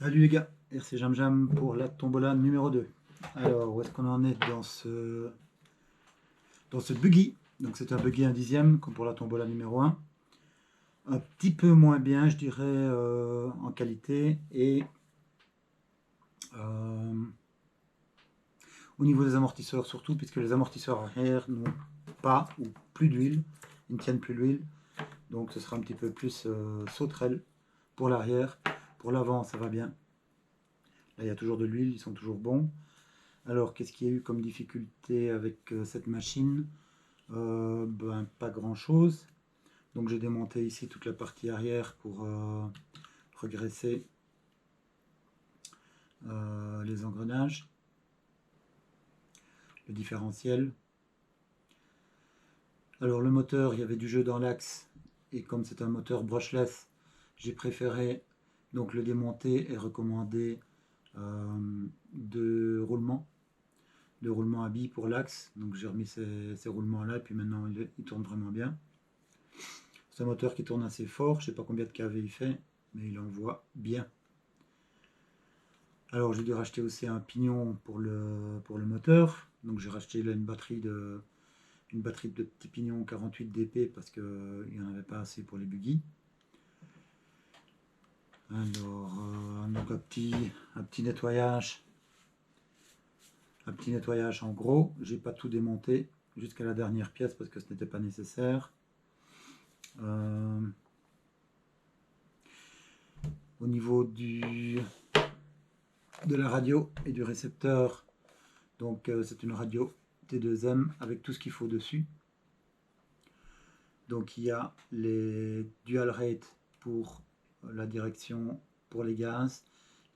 Salut les gars, RC Jam Jam pour la tombola numéro 2. Alors, où est-ce qu'on en est dans ce buggy? Donc c'est un buggy 1/10 comme pour la tombola numéro 1. Un petit peu moins bien, je dirais, en qualité. Et au niveau des amortisseurs surtout, puisque les amortisseurs arrière n'ont pas ou plus d'huile. Ils ne tiennent plus l'huile. Donc ce sera un petit peu plus sauterelle pour l'arrière. Pour l'avant, ça va bien. Là, il y a toujours de l'huile, ils sont toujours bons. Alors, qu'est-ce qu'il y a eu comme difficulté avec cette machine? Pas grand chose. Donc j'ai démonté ici toute la partie arrière pour regresser les engrenages, le différentiel. Alors le moteur, il y avait du jeu dans l'axe, et comme c'est un moteur brushless, j'ai préféré donc le démonter et recommander de roulement à billes pour l'axe. Donc j'ai remis ces roulements là, et puis maintenant il tourne vraiment bien. C'est un moteur qui tourne assez fort, je ne sais pas combien de kV il fait, mais il envoie bien. Alors j'ai dû racheter aussi un pignon pour le moteur. Donc j'ai racheté là une batterie de petits pignons 48 dp parce qu'il n'y en avait pas assez pour les buggy. Alors donc un petit nettoyage. Un petit nettoyage en gros. J'ai pas tout démonté jusqu'à la dernière pièce parce que ce n'était pas nécessaire. Au niveau de la radio et du récepteur, donc c'est une radio T2M avec tout ce qu'il faut dessus. Donc il y a les dual rate pour la direction pour les gaz,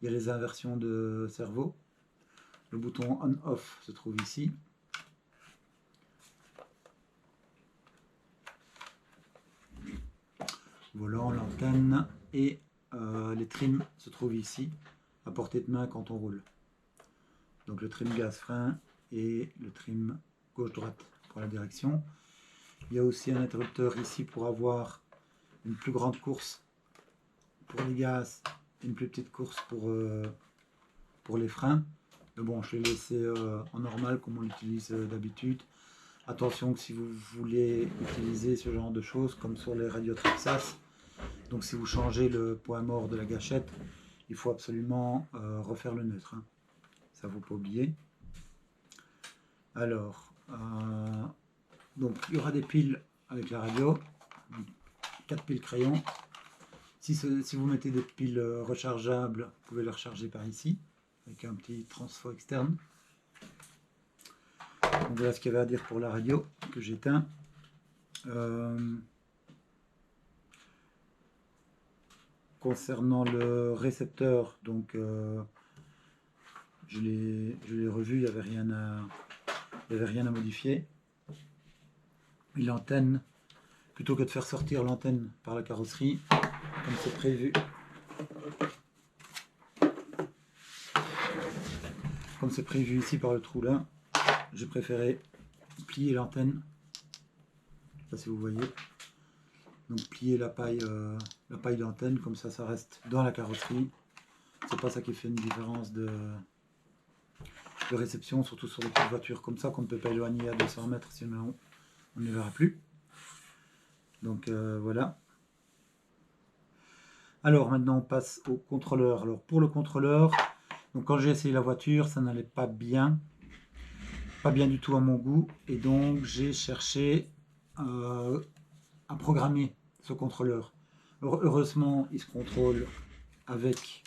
il y a les inversions de cerveau, le bouton on-off se trouve ici. Volant, l'antenne et les trims se trouvent ici, à portée de main quand on roule. Donc le trim gaz-frein et le trim gauche-droite pour la direction. Il y a aussi un interrupteur ici pour avoir une plus grande course pour les gaz et une plus petite course pour les freins. Mais bon, je l'ai laissé en normal comme on l'utilise d'habitude. Attention que si vous voulez utiliser ce genre de choses, comme sur les radios Traxxas, donc si vous changez le point mort de la gâchette, il faut absolument refaire le neutre. Hein. Ça ne faut pas oublier. Alors, donc il y aura des piles avec la radio, 4 piles crayon. Si vous mettez des piles rechargeables, vous pouvez les recharger par ici, avec un petit transfo externe. Donc voilà ce qu'il y avait à dire pour la radio, que j'éteins. Concernant le récepteur, donc je l'ai revu, il n'y avait rien à modifier. Et l'antenne, plutôt que de faire sortir l'antenne par la carrosserie, comme c'est prévu, ici par le trou là, j'ai préféré plier l'antenne. Je ne sais pas si vous voyez. Donc plier la paille d'antenne, comme ça reste dans la carrosserie. C'est pas ça qui fait une différence de réception, surtout sur les petites voitures comme ça qu'on ne peut pas éloigner à 200 mètres, sinon on ne les verra plus. Donc voilà. Alors maintenant on passe au contrôleur. Alors pour le contrôleur, donc quand j'ai essayé la voiture, ça n'allait pas bien du tout à mon goût, et donc j'ai cherché à programmer ce contrôleur. Alors, heureusement, il se contrôle avec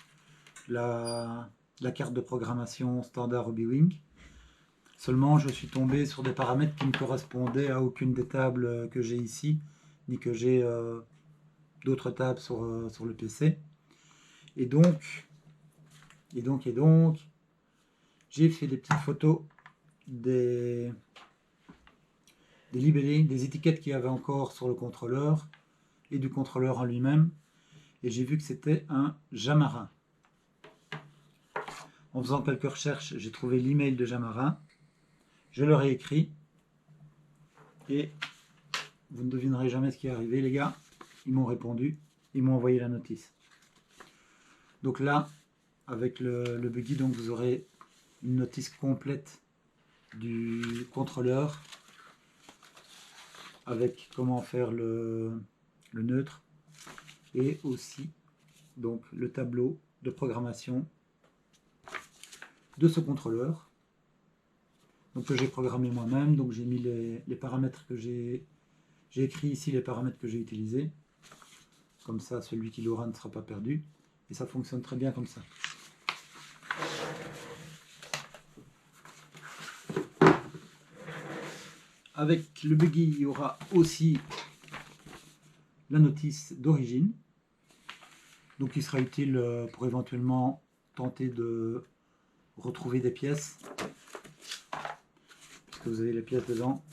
la carte de programmation standard Hobbywing. Seulement, je suis tombé sur des paramètres qui ne correspondaient à aucune des tables que j'ai ici, ni que j'ai d'autres tables sur le PC. Et donc, j'ai fait des petites photos des libellés, des étiquettes qu'il y avait encore sur le contrôleur et du contrôleur en lui-même. Et j'ai vu que c'était un Jamara. En faisant quelques recherches, j'ai trouvé l'email de Jamara. Je leur ai écrit. Et vous ne devinerez jamais ce qui est arrivé, les gars. Ils m'ont répondu. Ils m'ont envoyé la notice. Donc là, avec le buggy, donc vous aurez une notice complète du contrôleur avec comment faire le neutre et aussi donc le tableau de programmation de ce contrôleur, donc que j'ai programmé moi-même. Donc j'ai mis les paramètres que j'ai écrit ici, les paramètres que j'ai utilisés, comme ça celui qui l'aura ne sera pas perdu, et ça fonctionne très bien comme ça. Avec le buggy, il y aura aussi la notice d'origine, donc il sera utile pour éventuellement tenter de retrouver des pièces, puisque vous avez les pièces dedans.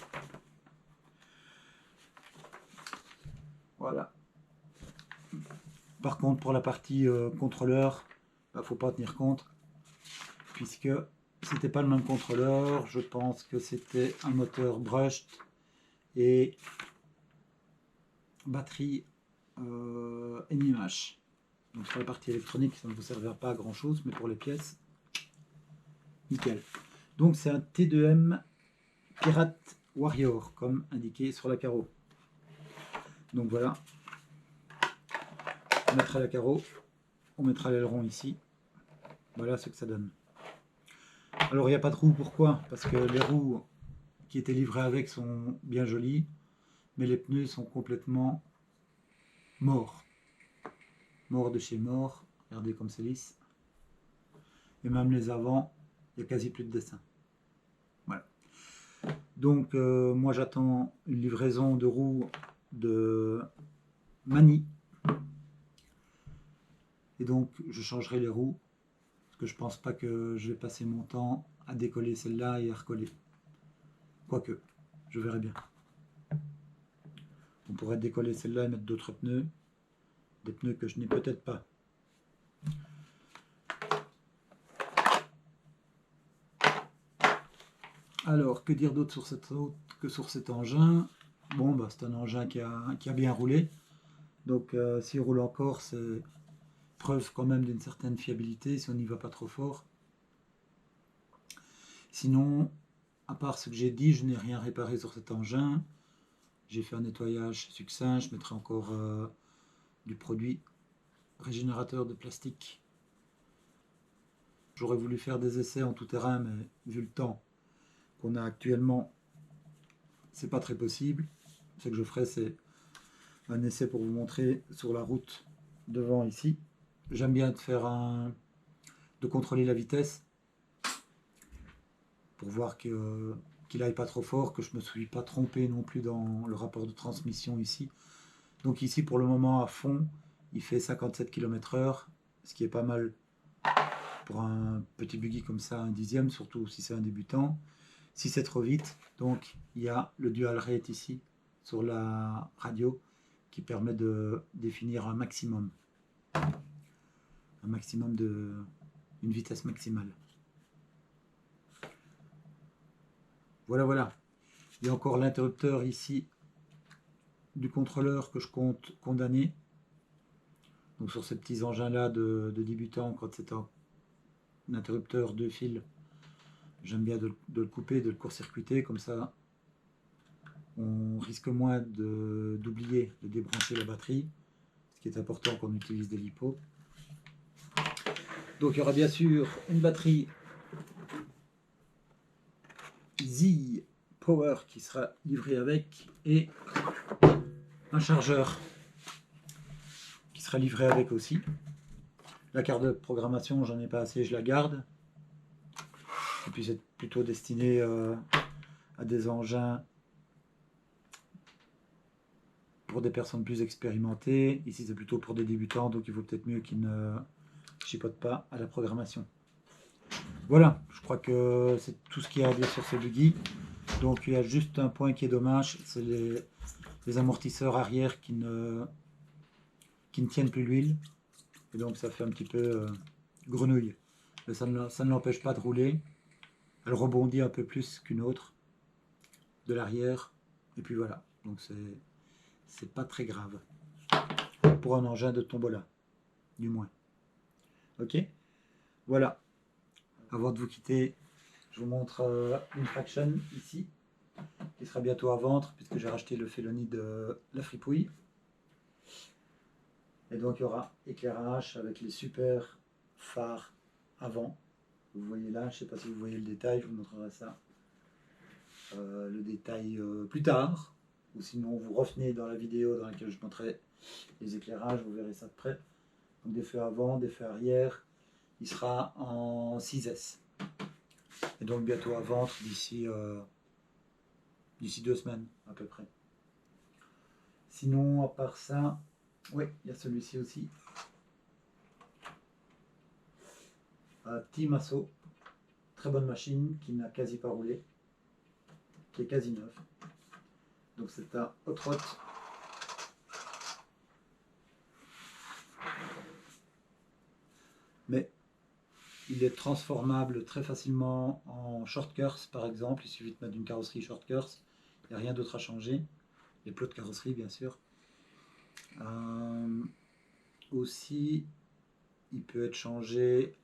Voilà. Par contre, pour la partie contrôleur, il ne faut pas tenir compte, puisque c'était pas le même contrôleur. Je pense que c'était un moteur brushed et batterie NIMH. Donc pour la partie électronique, ça ne vous servira pas à grand chose, mais pour les pièces, nickel. Donc c'est un T2M Pirate Warrior, comme indiqué sur la carreau. Donc voilà, on mettra la carreau, on mettra l'aileron ici. Voilà ce que ça donne. Alors il n'y a pas de roues, pourquoi? Parce que les roues qui étaient livrées avec sont bien jolies, mais les pneus sont complètement morts. Morts de chez mort. Regardez comme c'est lisse. Et même les avants, il n'y a quasi plus de dessin. Voilà. Donc moi j'attends une livraison de roues de Mani. Et donc je changerai les roues. Parce que je pense pas que je vais passer mon temps à décoller celle-là et à recoller. Quoique, je verrai bien. On pourrait décoller celle-là et mettre d'autres pneus. Des pneus que je n'ai peut-être pas. Alors, que dire d'autre sur cet engin? Bon, bah, c'est un engin qui a bien roulé. Donc, s'il roule encore, c'est preuve quand même d'une certaine fiabilité si on n'y va pas trop fort. Sinon, à part ce que j'ai dit, je n'ai rien réparé sur cet engin. J'ai fait un nettoyage succinct. Je mettrai encore du produit régénérateur de plastique. J'aurais voulu faire des essais en tout terrain, mais vu le temps qu'on a actuellement, c'est pas très possible. Ce que je ferai, c'est un essai pour vous montrer sur la route devant ici. J'aime bien de contrôler la vitesse pour voir qu'il n'aille pas trop fort, que je ne me suis pas trompé non plus dans le rapport de transmission ici. Donc ici, pour le moment, à fond, il fait 57 km/h, ce qui est pas mal pour un petit buggy comme ça, un dixième, surtout si c'est un débutant. Si c'est trop vite, donc il y a le dual rate ici sur la radio qui permet de définir un maximum une vitesse maximale. Voilà. Il y a encore l'interrupteur ici du contrôleur que je compte condamner. Donc sur ces petits engins là de débutants, quand c'est un interrupteur 2 fils, j'aime bien de le couper, de le court-circuiter, comme ça on risque moins d'oublier de débrancher la batterie, ce qui est important quand on utilise des LiPo. Donc il y aura bien sûr une batterie Z-Power qui sera livrée avec et un chargeur qui sera livré avec aussi. La carte de programmation, j'en ai pas assez, je la garde. Et puis c'est plutôt destiné à des engins pour des personnes plus expérimentées. Ici c'est plutôt pour des débutants, donc il vaut peut-être mieux qu'ils ne chipotent pas à la programmation. Voilà, je crois que c'est tout ce qu'il y a à dire sur ce buggy. Donc il y a juste un point qui est dommage, c'est les amortisseurs arrière qui ne tiennent plus l'huile. Et donc ça fait un petit peu grenouille. Mais ça ne l'empêche pas de rouler. Elle rebondit un peu plus qu'une autre de l'arrière. Et puis voilà, donc c'est pas très grave. Pour un engin de tombola, du moins. Ok. Voilà, avant de vous quitter, je vous montre une Fraction ici, qui sera bientôt à vendre, puisque j'ai racheté le Felony de la fripouille. Et donc il y aura éclairage avec les super phares avant. Vous voyez là, je ne sais pas si vous voyez le détail, je vous montrerai ça. Le détail plus tard, ou sinon vous revenez dans la vidéo dans laquelle je montrerai les éclairages, vous verrez ça de près. Donc des feux avant, des feux arrière, il sera en 6S. Et donc bientôt à vendre d'ici 2 semaines à peu près. Sinon, à part ça, oui, il y a celui-ci aussi. Un petit Masso, très bonne machine qui n'a quasi pas roulé, qui est quasi neuf. Donc c'est un hot rod. Mais il est transformable très facilement en short curse par exemple. Il suffit de mettre une carrosserie short curse. Il n'y a rien d'autre à changer. Les plots de carrosserie bien sûr. Aussi, il peut être changé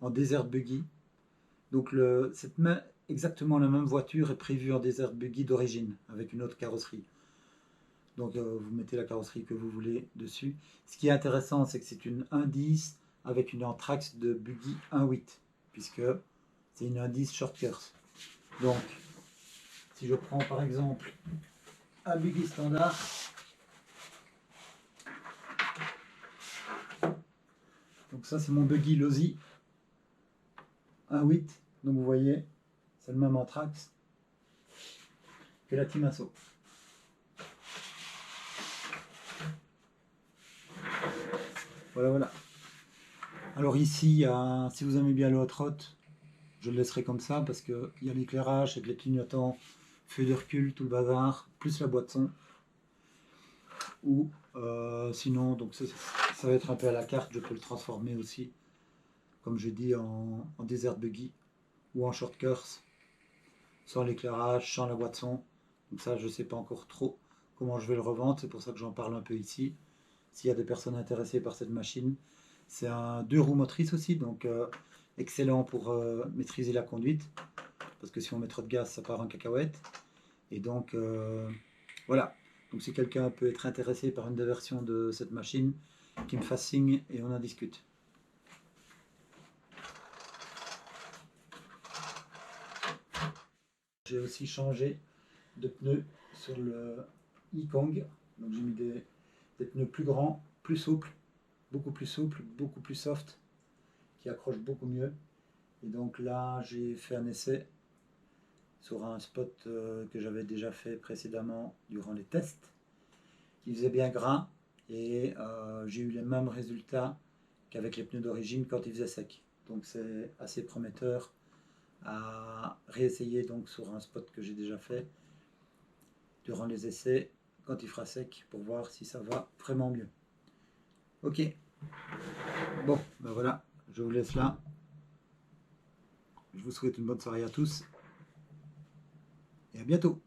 en desert buggy. Donc exactement la même voiture est prévue en desert buggy d'origine avec une autre carrosserie. Donc vous mettez la carrosserie que vous voulez dessus. Ce qui est intéressant, c'est que c'est une 1.10 avec une Anthrax de buggy 1.8, puisque c'est une 1.10 short curse. Donc, si je prends par exemple un buggy standard, donc ça c'est mon buggy Losi 1.8, donc vous voyez, c'est le même Anthrax que la Timasso. Voilà, voilà. Alors ici, si vous aimez bien le hot rod, je le laisserai comme ça parce qu'il y a l'éclairage avec les clignotants, feu de recul, tout le bazar, plus la boîte son. Ou sinon, donc ça va être un peu à la carte, je peux le transformer aussi, comme je dis, en desert buggy ou en short curse, sans l'éclairage, sans la boîte son. Donc ça, je ne sais pas encore trop comment je vais le revendre, c'est pour ça que j'en parle un peu ici. S'il y a des personnes intéressées par cette machine, c'est un 2 roues motrices aussi, donc excellent pour maîtriser la conduite, parce que si on met trop de gaz, ça part en cacahuète. Et donc voilà, donc si quelqu'un peut être intéressé par une des versions de cette machine, qu'il me fasse signe et on en discute. J'ai aussi changé de pneus sur le e-Kong, donc j'ai mis des pneus plus grands, plus souples, beaucoup plus soft, qui accrochent beaucoup mieux. Et donc là, j'ai fait un essai sur un spot que j'avais déjà fait précédemment durant les tests, qui faisait bien gras, et j'ai eu les mêmes résultats qu'avec les pneus d'origine quand il faisait sec. Donc c'est assez prometteur à réessayer donc sur un spot que j'ai déjà fait durant les essais quand il fera sec pour voir si ça va vraiment mieux. Ok, bon ben voilà, je vous laisse là. Je vous souhaite une bonne soirée à tous et à bientôt.